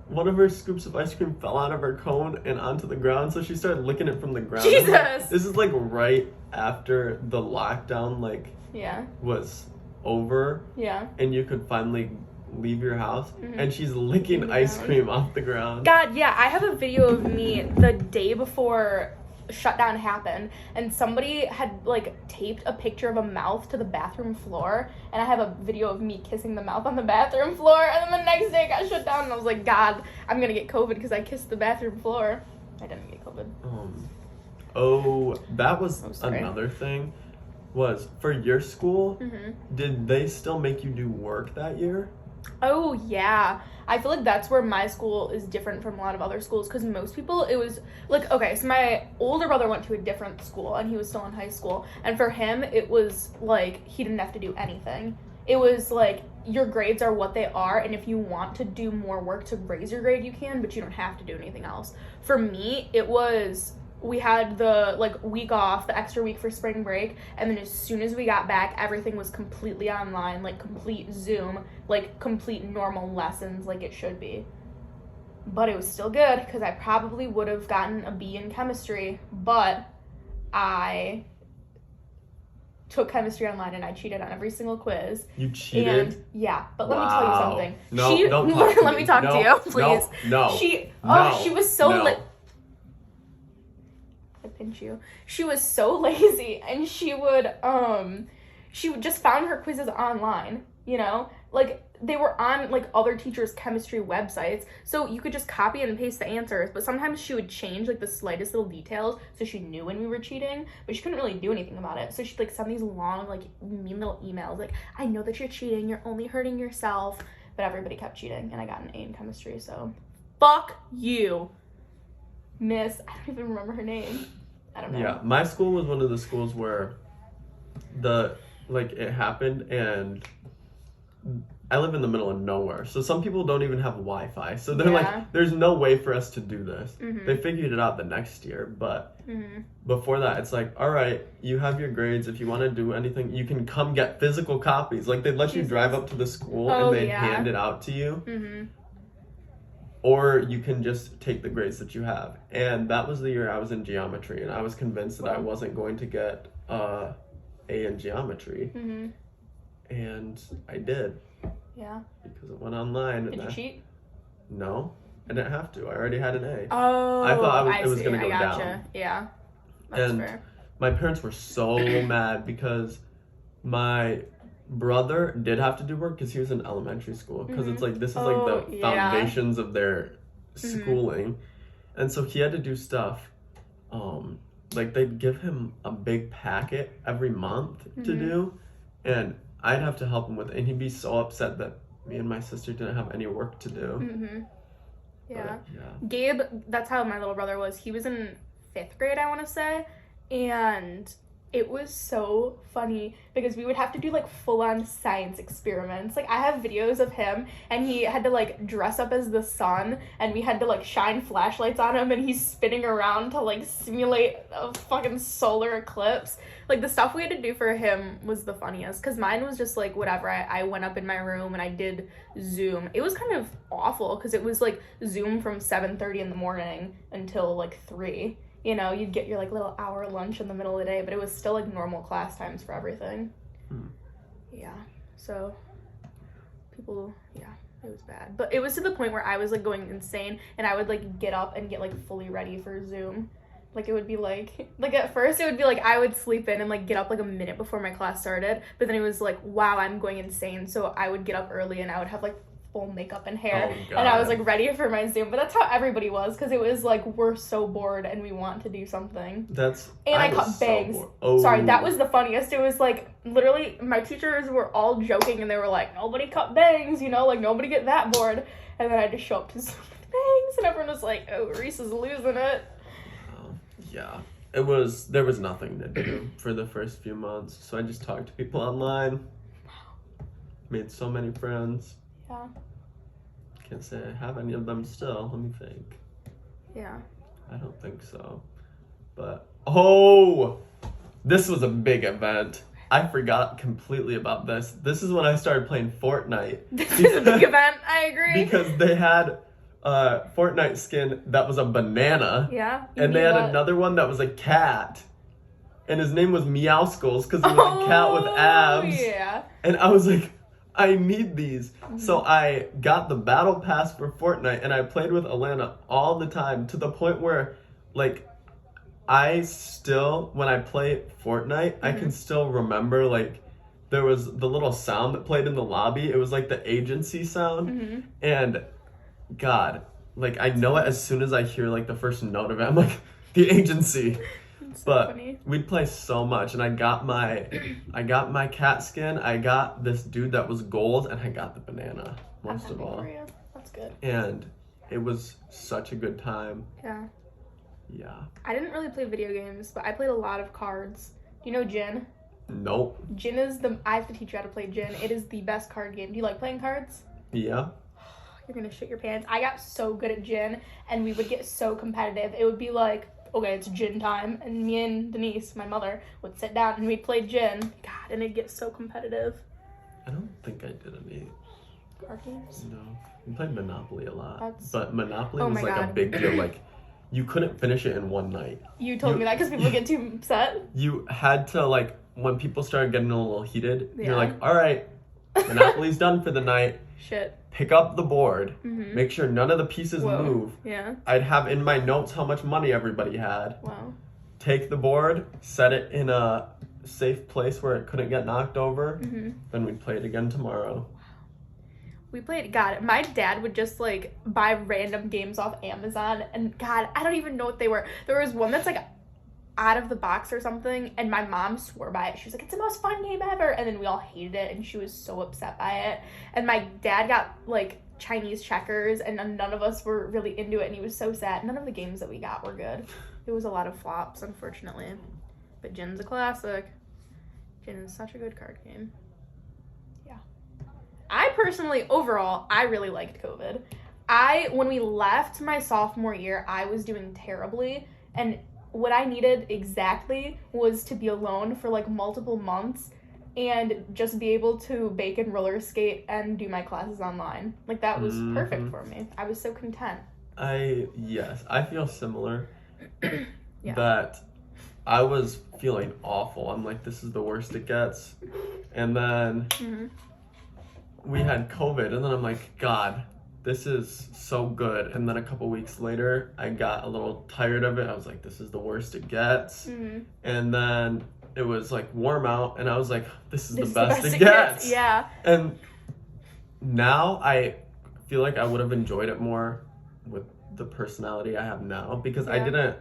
one of her scoops of ice cream fell out of her cone and onto the ground, so she started licking it from the ground. Jesus! This is like right after the lockdown Yeah. was over, Yeah. and you could finally leave your house, and she's licking the ice ground. cream off the ground. God, yeah, I have a video of me the day before shutdown happened, and somebody had like taped a picture of a mouth to the bathroom floor, and I have a video of me kissing the mouth on the bathroom floor, and then the next day it got shut down, and I was like, God, I'm gonna get COVID because I kissed the bathroom floor. I didn't get COVID. That was I'm sorry. another thing. Was for your school, did they still make you do work that year? Oh yeah, I feel like that's where my school is different from a lot of other schools, because most people, it was like, okay, so my older brother went to a different school and he was still in high school, and for him it was like he didn't have to do anything. It was like your grades are what they are, and if you want to do more work to raise your grade you can, but you don't have to do anything else. For me, it was, we had the like week off, the extra week for spring break, and then as soon as we got back, everything was completely online, like complete Zoom, like complete normal lessons like it should be. But it was still good because I probably would have gotten a B in chemistry, but I took chemistry online and I cheated on every single quiz. You cheated? And yeah, but let me tell you something. No, don't talk to let me talk to you, please. No. She was so I pinch you. She was so lazy, and she would just found her quizzes online, you know? Like, they were on, like, other teachers' chemistry websites, so you could just copy and paste the answers, but sometimes she would change, like, the slightest little details, so she knew when we were cheating, but she couldn't really do anything about it, so she'd, like, send these long, like, mean little emails, like, I know that you're cheating, you're only hurting yourself, but everybody kept cheating, and I got an A in chemistry, so fuck you, Miss, I don't even remember her name. I don't know. Yeah, my school was one of the schools where it happened, and I live in the middle of nowhere, so some people don't even have Wi-Fi, so they're like, there's no way for us to do this. They figured it out the next year, but before that, it's like, all right, you have your grades, if you want to do anything, you can come get physical copies. Like, they'd let you drive up to the school, and they'd hand it out to you. or you can just take the grades that you have. And that was the year I was in geometry, and I was convinced that I wasn't going to get A in geometry. Mm-hmm. And I did. Yeah. Because it went online. Did you cheat? No, I didn't have to. I already had an A. Oh, I thought it was going to go down. Yeah, that's and fair. My parents were so mad because my brother did have to do work because he was in elementary school. Because it's like, this is like the foundations of their schooling. And so he had to do stuff. Like they'd give him a big packet every month to do. And I'd have to help him with it. And he'd be so upset that me and my sister didn't have any work to do. Yeah. But, yeah. Gabe, that's how my little brother was. He was in 5th grade, I want to say. And it was so funny because we would have to do like full-on science experiments. Like I have videos of him and he had to like dress up as the sun and we had to like shine flashlights on him and he's spinning around to like simulate a fucking solar eclipse. Like the stuff we had to do for him was the funniest because mine was just like whatever. I went up in my room and I did Zoom. It was kind of awful because it was like Zoom from 7:30 in the morning until like 3. You know, you'd get your, like, little hour lunch in the middle of the day, but it was still, like, normal class times for everything. Yeah, so, people, yeah, it was bad. But it was to the point where I was, like, going insane, and I would, like, get up and get, like, fully ready for Zoom. Like, it would be, like, at first it would be, like, I would sleep in and, like, get up, like, a minute before my class started, but then it was, like, wow, I'm going insane, so I would get up early, and I would have, like, full makeup and hair, and I was like ready for my Zoom. But that's how everybody was because it was like we're so bored and we want to do something. I cut bangs. Sorry, that was the funniest. It was like literally my teachers were all joking and they were like, nobody cut bangs, you know, like nobody get that bored. And then I just show up to Zoom with bangs and everyone was like, oh, Reese is losing it. Yeah, there was nothing to do for the first few months, so I just talked to people online. Made so many friends. Yeah. Can't say I have any of them still. Let me think. Yeah. I don't think so. But, this was a big event. I forgot completely about this. This is when I started playing Fortnite. This is a big event. I agree. Because they had a Fortnite skin that was a banana. Yeah. And they had another one that was a cat. And his name was Meowskulls because he was a cat with abs. Yeah. And I was like, I need these. So I got the battle pass for Fortnite and I played with Alana all the time to the point where like I still, when I play Fortnite, I can still remember like there was the little sound that played in the lobby. It was like the agency sound. And God, like I know it as soon as I hear like the first note of it. I'm like, the agency. But funny. We'd play so much, and I got my cat skin. I got this dude that was gold, and I got the banana most of all. That's good. And it was such a good time. Yeah. Yeah. I didn't really play video games, but I played a lot of cards. Do you know Gin? Nope. Gin is I have to teach you how to play Gin. It is the best card game. Do you like playing cards? Yeah. You're gonna shit your pants. I got so good at Gin, and we would get so competitive. It would be like, okay, it's Gin time, and me and Denise, my mother, would sit down and we'd play Gin. God, and it'd get so competitive. I don't think I did any card games. No, we played Monopoly a lot, That's... but Monopoly was like God. a big deal. Like, you couldn't finish it in one night. You told me that because people get too upset. You had to like when people started getting a little heated. Yeah. You're like, all right, Monopoly's done for the night. Shit. Pick up the board. Make sure none of the pieces move. Yeah. I'd have in my notes how much money everybody had. Wow. Take the board, set it in a safe place where it couldn't get knocked over. Then we'd play it again tomorrow. We played, God, my dad would just, like, buy random games off Amazon, and, God, I don't even know what they were. There was one that's, like, out of the box or something, and my mom swore by it. She was like, it's the most fun game ever, and then we all hated it, and she was so upset by it. And my dad got, like, Chinese checkers, and none of us were really into it, and he was so sad. None of the games that we got were good. It was a lot of flops, unfortunately. But Gin's a classic. Gin is such a good card game. I personally, overall, I really liked COVID. When we left my sophomore year, I was doing terribly, and what I needed exactly was to be alone for, like, multiple months and just be able to bake and roller skate and do my classes online. Like, that was perfect for me. I was so content. Yes, I feel similar. Yeah. That I was feeling awful. I'm like, this is the worst it gets. And then we had COVID, and then I'm like, God, this is so good. And then a couple weeks later, I got a little tired of it. I was like, this is the worst it gets. And then it was like warm out, and I was like, this is the best it gets. Yeah. And now I feel like I would have enjoyed it more with the personality I have now, because I didn't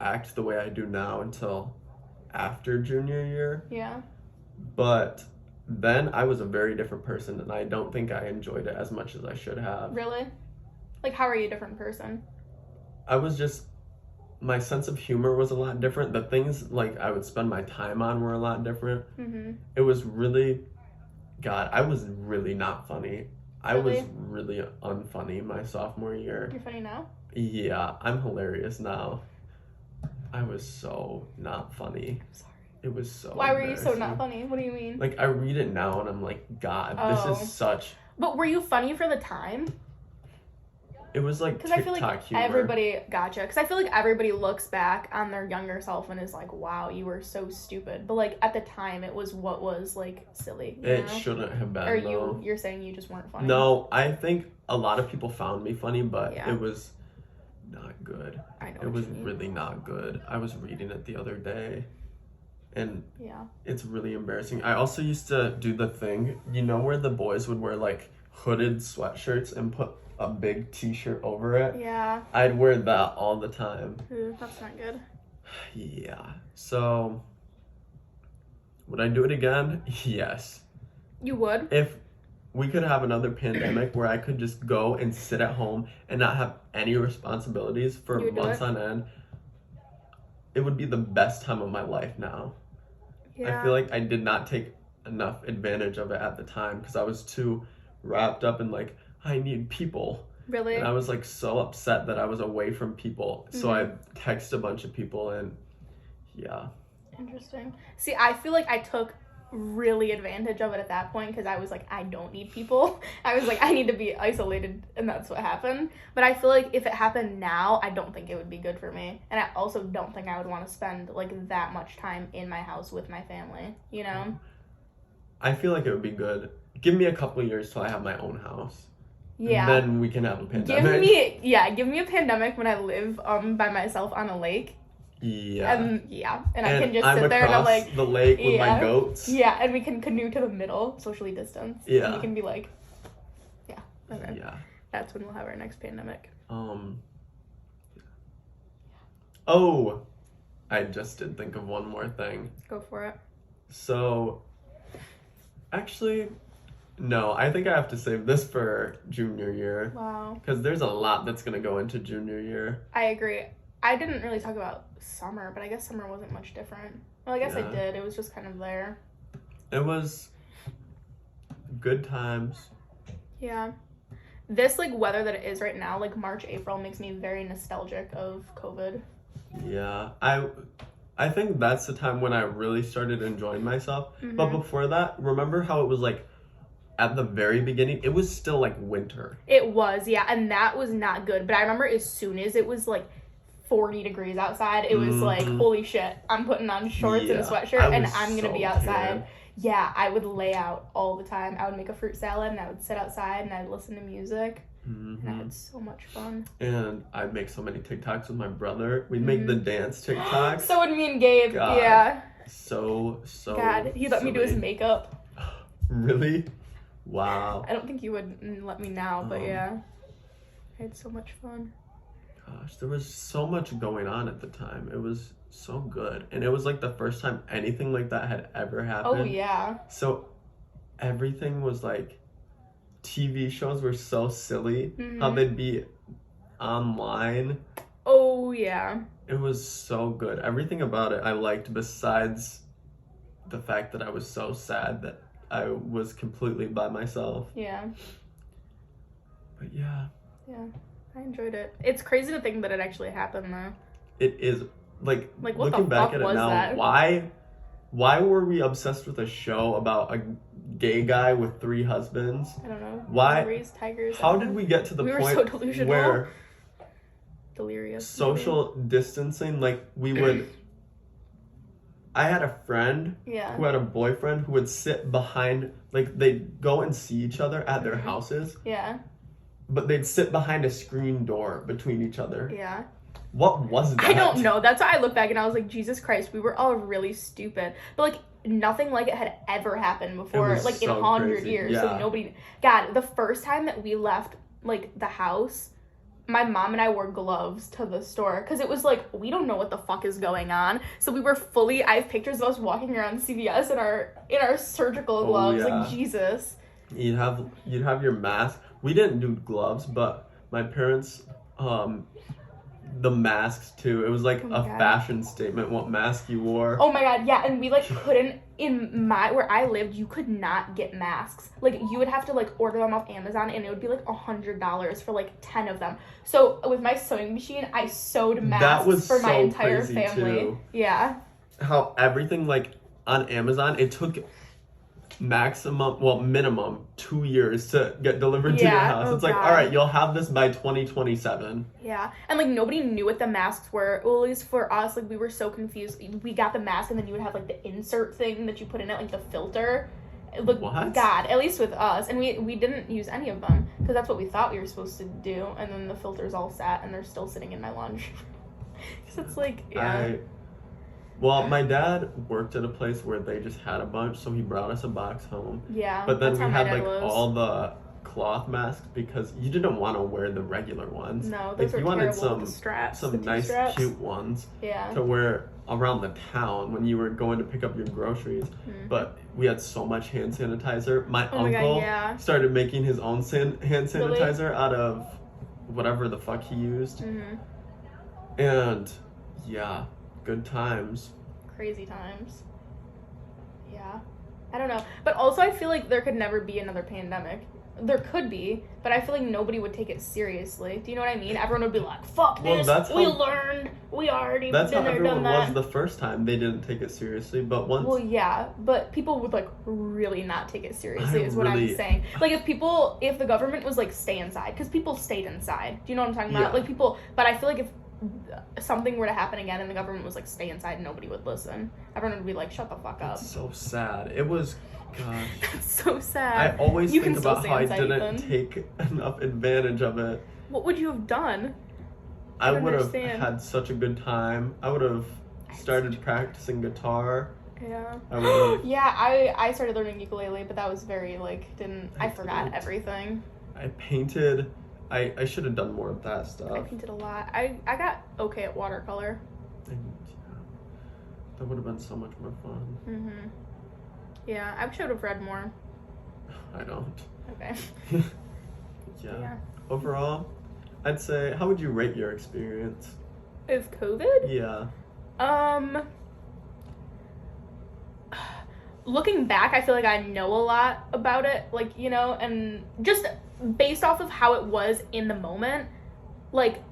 act the way I do now until after junior year. Yeah. But then I was a very different person, and I don't think I enjoyed it as much as I should have. Really? Like, how are you a different person? I was just, my sense of humor was a lot different. The things like I would spend my time on were a lot different. It was really, God, I was really not funny. I was really unfunny my sophomore year. You're funny now? Yeah, I'm hilarious now. I was so not funny. I'm sorry. It was so Why were you so not funny? What do you mean? Like, I read it now and I'm like, God, this is such... But were you funny for the time? It was like Because I feel TikTok like humor. everybody... Gotcha. Because I feel like everybody looks back on their younger self and is like, wow, you were so stupid. But, like, at the time, it was what was, like, silly. You know? Shouldn't have been, Or though. you're saying you just weren't funny? No, I think a lot of people found me funny, but Yeah. it was not good. I know It what was you mean. really not good. I was reading it the other day, and Yeah. it's really embarrassing. I also used to do the thing, you know, where the boys would wear, like, hooded sweatshirts and put a big t-shirt over it? Yeah. I'd wear that all the time. Ooh, that's not good. Yeah. So, would I do it again? Yes. You would? If we could have another pandemic where I could just go and sit at home and not have any responsibilities for You would do months it? on end, it would be the best time of my life now. Yeah. I feel like I did not take enough advantage of it at the time because I was too wrapped up in, like, I need people. Really? And I was, like, so upset that I was away from people. So I texted a bunch of people, and yeah. Interesting. See, I feel like I took really advantage of it at that point because I was like, I don't need people. I was like, I need to be isolated, and that's what happened. But I feel like if it happened now, I don't think it would be good for me. And I also don't think I would want to spend, like, that much time in my house with my family, you know? I feel like it would be good. Give me a couple years till I have my own house. Yeah. And then we can have a pandemic. Give me a pandemic when I live by myself on a lake. Yeah. And I can just I'm sit there and I'm across like the lake with my goats. Yeah, and we can canoe to the middle, socially distanced. Yeah. And we can be like, yeah. Okay. Yeah. That's when we'll have our next pandemic. Oh, I just did think of one more thing. Go for it. So, actually, no, I think I have to save this for junior year. Wow. Because there's a lot that's going to go into junior year. I agree. I didn't really talk about summer, but I guess summer wasn't much different. Well, I guess I did. It was just kind of there. It was good times. Yeah. This, like, weather that it is right now, like, March, April, makes me very nostalgic of COVID. Yeah. I think that's the time when I really started enjoying myself. But before that, remember how it was, like, at the very beginning, it was still, like, winter. It was, yeah, and that was not good. But I remember as soon as it was, like, 40 degrees outside, it was like, holy shit, I'm putting on shorts and a sweatshirt, and I'm going to be outside. Tan. Yeah, I would lay out all the time. I would make a fruit salad, and I would sit outside, and I'd listen to music. And I had so much fun. And I'd make so many TikToks with my brother. We'd make the dance TikToks. So would me and Gabe, God. yeah. So God, he let me do his makeup. Really? Wow. I don't think you would let me now, but yeah. I had so much fun. Gosh, there was so much going on at the time. It was so good. And it was like the first time anything like that had ever happened. Oh, yeah. So everything was like, TV shows were so silly. How they'd be online. Oh, yeah. It was so good. Everything about it I liked, besides the fact that I was so sad that I was completely by myself. Yeah. But yeah. Yeah. I enjoyed it. It's crazy to think that it actually happened, though. It is, like what looking the back fuck at it was now, that? why why were we obsessed with a show about a gay guy with 3 husbands? I don't know. Why? Raise tigers. How did we get to the We were point so delusional. where Delirious. social distancing, like we would... I had a friend Yeah. who had a boyfriend who would sit behind, like they'd go and see each other at their Mhm. houses, Yeah. but they'd sit behind a screen door between each other. Yeah. What was that? I don't know. That's why I look back and I was like, Jesus Christ, we were all really stupid. But like nothing like it had ever happened before, was like in so 100 crazy. years. Yeah. So nobody. God, the first time that we left like the house, my mom and I wore gloves to the store because it was like we don't know what the fuck is going on. So we were fully. I have pictures of us walking around CVS in our surgical gloves. yeah. Like Jesus. You'd have your mask. We didn't do gloves, but my parents, the masks too. It was like Oh a my God. fashion statement what mask you wore. Oh my God, yeah, and we like couldn't where I lived, you could not get masks. Like you would have to like order them off Amazon, and it would be like $100 for like 10 of them. So with my sewing machine, I sewed masks was for my so entire crazy, family. too. Yeah. How everything like on Amazon, it took minimum 2 years to get delivered to your Yeah, house. oh It's like, God. all right, you'll have this by 2027. Yeah, and like nobody knew what the masks were. Well, at least for us, like we were so confused. We got the mask, and then you would have like the insert thing that you put in it, like the filter. Like What? God, at least with us, and we didn't use any of them because that's what we thought we were supposed to do. And then the filters all sat, and they're still sitting in my lunch. Because it's like, yeah. Well, my dad worked at a place where they just had a bunch, so he brought us a box home. Yeah. But then that's we how my had dad like was. all the cloth masks because you didn't want to wear the regular ones. No, Like those are you wanted terrible. some The straps, the some nice T-straps. cute ones Yeah. to wear around the town when you were going to pick up your groceries. Mhm. But we had so much hand sanitizer. My Oh my God, uncle yeah. started making his own hand Really? sanitizer out of whatever the fuck he used. Mhm. And yeah, good times. Crazy times. Yeah. I don't know. But also I feel like there could never be another pandemic. There could be, but I feel like nobody would take it seriously. Do you know what I mean? Everyone would be like, fuck Well, this, that's we how- learned, we already That's how been there, everyone done was that. the first time. They didn't take it seriously, but once Well, yeah, but people would like really not take it seriously, I is what really- I'm saying. Like if the government was like stay inside, because people stayed inside. Do you know what I'm talking about? Yeah. Like people, but I feel like if something were to happen again and the government was like stay inside, nobody would listen. Everyone would be like, shut the fuck up. it's so sad. It was, gosh. That's so I sad. always You think can still about stay how I inside, didn't Ethan. take enough advantage of it. What would you have done? I don't would have understand. had such a good time. I would have started practicing guitar. Yeah. I would have. Yeah, I started learning ukulele, but that was very like I forgot didn't. everything. I painted. I should have done more of that I stuff. painted a lot. I got okay at watercolor. And, yeah, that would have been so much more fun. Mhm. Yeah, I should have read more. I don't. Okay. Yeah. Overall, I'd say, how would you rate your experience? With COVID? Yeah. Looking back, I feel like I know a lot about it, like, you know, and just based off of how it was in the moment, like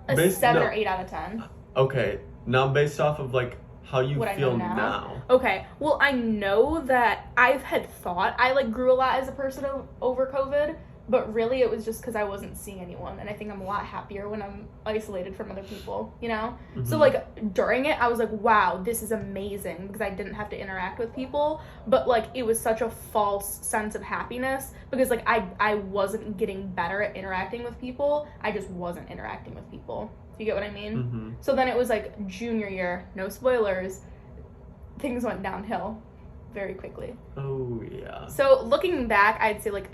a 7 or 8 out of 10. Okay. Now, based off of like how you What I feel know now? now. Okay, well, I know that I've had thought I like grew a lot as a person over COVID, but really it was just because I wasn't seeing anyone, and I think I'm a lot happier when I'm isolated from other people, you know? So Mhm. like during it, I was like, wow, this is amazing because I didn't have to interact with people, but like it was such a false sense of happiness because like I wasn't getting better at interacting with people, I just wasn't interacting with people. Do you get what I mean? Mhm. So then it was like junior year, no spoilers, things went downhill very quickly. Oh yeah. So looking back, I'd say like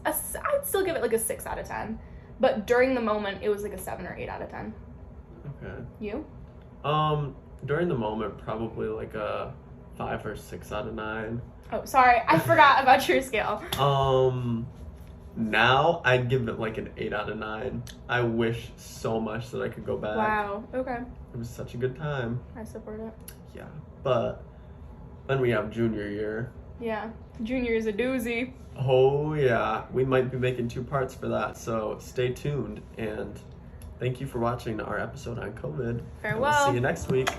I'd still give it like a 6 out of 10. But during the moment, it was like a 7 or 8 out of 10. Okay. You? During the moment, probably like a 5 or 6 out of 9. Oh, sorry. I forgot about your scale. Now I'd give it like an 8 out of 9. I wish so much that I could go back. Wow. Okay. It was such a good time. I support it. Yeah. But then we have junior year. Yeah. Junior is a doozy. Oh yeah. We might be making 2 parts for that, so stay tuned, and thank you for watching our episode on COVID. And we'll Farewell. see you next week.